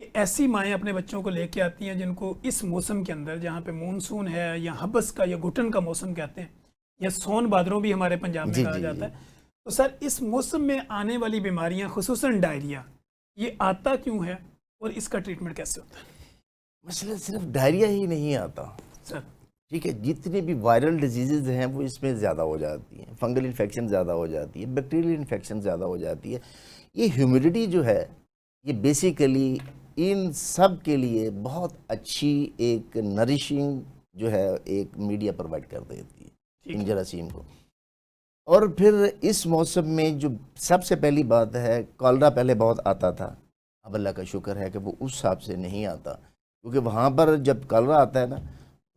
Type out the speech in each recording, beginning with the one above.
کہ ایسی مائیں اپنے بچوں کو لے کے آتی ہیں جن کو اس موسم کے اندر، جہاں پہ مونسون ہے یا حبس کا یا گھٹن کا موسم کہتے ہیں، یا سون بھادروں بھی ہمارے پنجاب میں جی کہا جی جاتا جی ہے، تو سر اس موسم میں آنے والی بیماریاں خصوصاً ڈائریا، یہ آتا کیوں ہے اور اس کا ٹریٹمنٹ کیسے ہوتا ہے مسئلہ صرف ڈائریا ہی نہیں آتا. سر؟ ٹھیک ہے، جتنی بھی وائرل ڈیزیزز ہیں وہ اس میں زیادہ ہو جاتی ہیں، فنگل انفیکشن زیادہ ہو جاتی ہے، بیکٹیریل انفیکشن زیادہ ہو جاتی ہے. یہ ہیومیڈیٹی جو ہے یہ بیسیکلی ان سب کے لیے بہت اچھی ایک نرشنگ جو ہے ایک میڈیا پرووائڈ کر دیتی ہے ٹھیک ان ہے جراثیم کو. اور پھر اس موسم میں جو سب سے پہلی بات ہے، کالرا پہلے بہت آتا تھا، اب اللہ کا شکر ہے کہ وہ اس حساب سے نہیں آتا، کیونکہ وہاں پر جب کالرا آتا ہے نا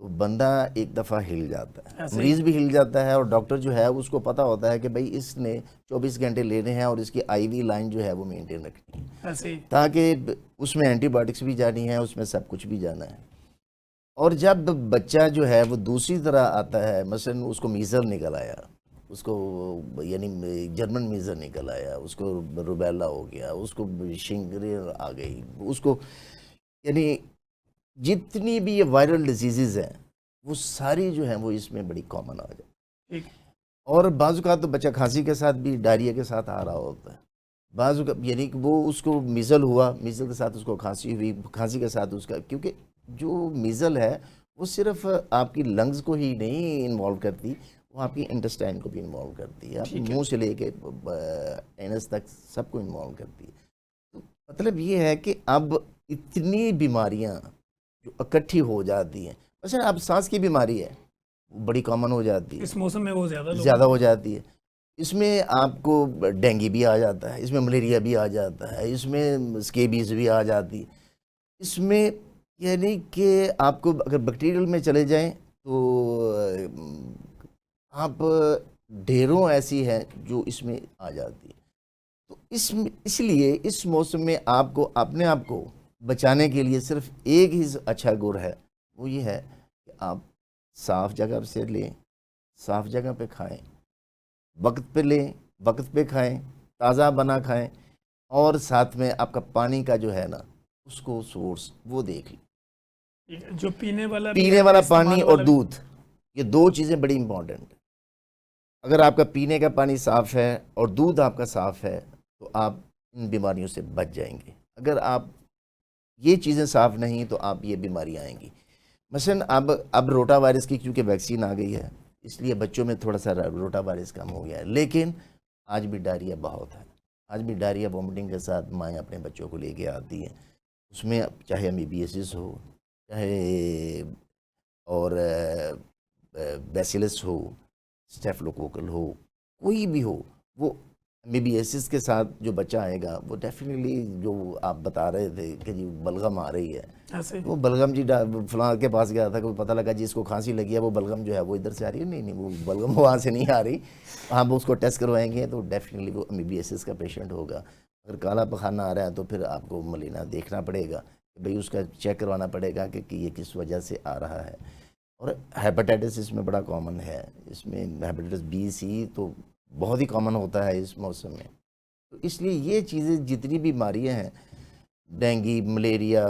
تو بندہ ایک دفعہ ہل جاتا ہے، ایسے ہی مریض بھی ہل جاتا ہے، اور ڈاکٹر جو ہے اس کو پتہ ہوتا ہے کہ بھائی اس نے 24 گھنٹے لینے ہیں اور اس کی آئی وی لائن جو ہے وہ مینٹین رکھنی ہے، ایسے ہی تاکہ اس میں اینٹی بایوٹکس بھی جانی ہے، اس میں سب کچھ بھی جانا ہے. اور جب بچہ جو ہے وہ دوسری طرح آتا ہے، مثلا اس کو میزل نکل آیا، اس کو یعنی جرمن میزل نکل آیا، اس کو روبیلا ہو گیا، اس کو شنگری آ گئی، اس کو یعنی جتنی بھی یہ وائرل ڈیزیزز ہیں وہ ساری جو ہیں وہ اس میں بڑی کامن آ جائیں. ٹھیک اور بعض اوقات تو بچہ کھانسی کے ساتھ بھی ڈائریا کے ساتھ آ رہا ہوتا ہے، بعض اوقات یعنی کہ وہ اس کو میزل ہوا، میزل کے ساتھ اس کو کھانسی ہوئی، کھانسی کے ساتھ اس کا، کیونکہ جو میزل ہے وہ صرف آپ کی لنگز کو ہی نہیں انوالو کرتی، وہ آپ کی انٹسٹائن کو بھی انوالو کرتی ہے، آپ ٹھیک ہے منہ سے لے کے اینس تک سب کو انوالو کرتی ہے. تو مطلب یہ ہے کہ اب اتنی بیماریاں جو اکٹھی ہو جاتی ہیں، مثلا اب سانس کی بیماری ہے وہ بڑی کامن ہو جاتی ہے، اس موسم میں وہ زیادہ لوگوں زیادہ کو ہو جاتی ہے. اس میں آپ کو ڈینگی بھی آ جاتا ہے، اس میں ملیریا بھی آ جاتا ہے، اس میں اسکیبیز بھی آ جاتی ہے. اس میں یعنی کہ آپ کو اگر بیکٹیریل میں چلے جائیں تو آپ ڈھیروں ایسی ہیں جو اس میں آ جاتی ہے. تو اس لیے اس موسم میں آپ کو اپنے آپ کو بچانے کے لیے صرف ایک ہی اچھا گر ہے، وہ یہ ہے کہ آپ صاف جگہ سے لیں، صاف جگہ پہ کھائیں، وقت پہ لیں، وقت پہ کھائیں، تازہ بنا کھائیں، اور ساتھ میں آپ کا پانی کا جو ہے نا اس کو سورس وہ دیکھ لیں. ٹھیک ہے، جو پینے والا بھی پینے ہے یا والا پانی استعمال اور والا بھی. دودھ، یہ دو چیزیں بڑی امپورٹنٹ ہیں. اگر آپ کا پینے کا پانی صاف ہے اور دودھ آپ کا صاف ہے تو آپ ان بیماریوں سے بچ جائیں گے. اگر آپ یہ چیزیں صاف نہیں تو آپ یہ بیماری آئیں گی. مثلا اب روٹا وائرس کی کیونکہ ویکسین آ گئی ہے اس لیے بچوں میں تھوڑا سا روٹا وائرس کم ہو گیا ہے، لیکن آج بھی ڈائریا بہت ہے. آج بھی ڈائریا وومٹنگ کے ساتھ مائیں اپنے بچوں کو لے کے آتی ہیں. اس میں چاہے امیبیسس ہو، چاہے اور بیسیلس ہو، اسٹیفلوکوکل ہو، کوئی بھی ہو، وہ امیبیسس کے ساتھ جو بچہ آئے گا وہ ڈیفینیٹلی جو آپ بتا رہے تھے کہ جی بلغم آ رہی ہے، ایسے وہ بلغم جی فلاں کے پاس گیا تھا کہ پتہ لگا جی اس کو کھانسی لگی ہے، وہ بلغم جو ہے وہ ادھر سے آ رہی ہے. نہیں وہ بلغم وہاں سے نہیں آ رہی. ہم اس کو ٹیسٹ کروائیں گے تو ڈیفینیٹلی وہ امیبیسس کا پیشنٹ ہوگا. اگر کالا پخانہ آ رہا ہے تو پھر آپ کو ملینا دیکھنا پڑے گا کہ بھئی اس کا چیک کروانا پڑے گا کہ یہ کس وجہ سے آ رہا ہے. اور ہیپاٹائٹس اس میں بڑا کامن ہے، اس میں ہیپاٹائٹس بی سی تو بہت ہی کامن ہوتا ہے اس موسم میں. تو اس لیے یہ چیزیں جتنی بیماریاں ہیں، ڈینگی، ملیریا،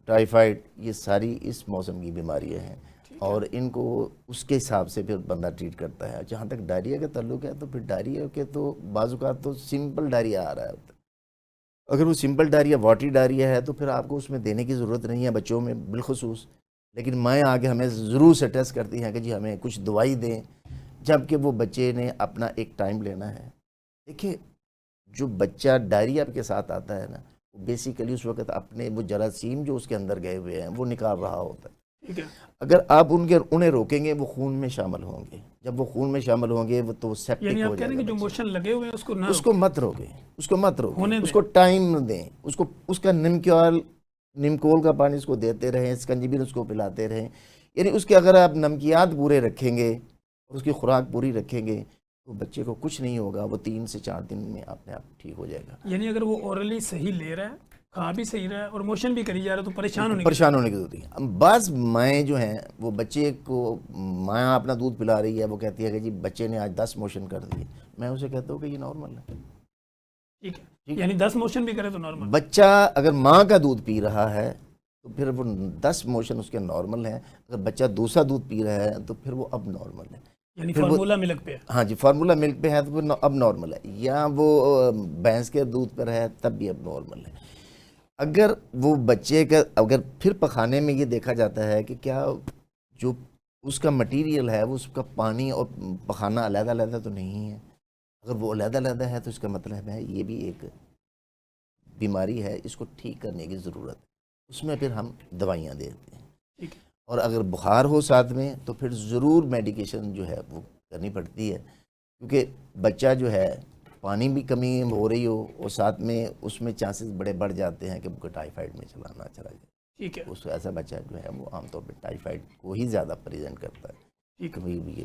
ٹائیفائڈ، یہ ساری اس موسم کی بیماریاں ہیں، ٹھیک ہے اور ان کو اس کے حساب سے پھر بندہ ٹریٹ کرتا ہے. جہاں تک ڈائریا کا تعلق ہے تو پھر ڈائریا کے تو بعض اوقات تو سمپل ڈائریا آ رہا ہے. اگر وہ سمپل ڈائریا واٹری ڈائریا ہے تو پھر آپ کو اس میں دینے کی ضرورت نہیں ہے بچوں میں بالخصوص. لیکن مائیں آگے ہمیں ضرور سے ٹیسٹ کرتی ہیں کہ جی ہمیں کچھ دوائی دیں، جب کہ وہ بچے نے اپنا ایک ٹائم لینا ہے. دیکھیں جو بچہ ڈائریا کے ساتھ آتا ہے نا، وہ بیسیکلی اس وقت اپنے وہ جراثیم جو اس کے اندر گئے ہوئے ہیں وہ نکال رہا ہوتا ہے. ٹھیک ہے. اگر آپ انہیں روکیں گے وہ خون میں شامل ہوں گے، جب وہ خون میں شامل ہوں گے وہ تو یعنی سیپٹک ہو آپ کہہ جائے رہے گا ہیں کہ جو بچہ. موشن لگے ہوئے ہیں اس کو نہ اس کو روکیں، مت روکیں، اس کو مت روکیں، ہونے اس دیں. کو ٹائم دیں، اس کا نمکول کا پانی اس کو دیتے رہیں، سکنجبین اس کو پلاتے رہیں. یعنی اس کے اگر آپ نمکیات پورے رکھیں گے اور اس کی خوراک پوری رکھیں گے تو بچے کو کچھ نہیں ہوگا، وہ 3 سے 4 دن میں اپنے آپ ٹھیک ہو جائے گا. یعنی اگر وہ اورلی صحیح لے رہا ہے، کھا بھی صحیح رہا ہے اور موشن بھی کری جا رہا ہے تو پریشان ہونے کی پریشان ضرورت ہونے کی ضرورت ہے. بعض مائیں جو ہیں وہ بچے کو ماں اپنا دودھ پلا رہی ہے، وہ کہتی ہے کہ جی بچے نے آج 10 موشن کر دیے. میں اسے کہتا ہوں کہ یہ نارمل ہے، ٹھیک ہے، یعنی 10 موشن بھی کرے تو نارمل. بچہ اگر ماں کا دودھ پی رہا ہے تو پھر وہ 10 موشن اس کے نارمل ہیں. اگر بچہ دوسرا دودھ پی رہا ہے تو پھر وہ اب نارمل ہے. یعنی فارمولا ملک پہ ہے. ہاں جی، فارمولا ملک پہ ہے تو پھر اب نارمل ہے، یا وہ بھینس کے دودھ پر ہے تب بھی اب نارمل ہے. اگر وہ بچے کا اگر پھر پخانے میں یہ دیکھا جاتا ہے کہ کیا جو اس کا مٹیریل ہے وہ اس کا پانی اور پخانا علیحدہ علیحدہ تو نہیں ہے. اگر وہ علیحدہ علیحدہ ہے تو اس کا مطلب ہے یہ بھی ایک بیماری ہے، اس کو ٹھیک کرنے کی ضرورت ہے. اس میں پھر ہم دوائیاں دیتے ہیں. ٹھیک ہے. اور اگر بخار ہو ساتھ میں تو پھر ضرور میڈیکیشن جو ہے وہ کرنی پڑتی ہے، کیونکہ بچہ جو ہے پانی بھی کمی ہو رہی ہو اور ساتھ میں اس میں چانسز بڑے بڑھ جاتے ہیں کہ وہ ٹائیفائڈ میں چلا جائے. ٹھیک ہے. اس ایسا بچہ جو ہے وہ عام طور پہ ٹائیفائڈ کو ہی زیادہ پریزنٹ کرتا ہے. ٹھیک ہے. کبھی بھی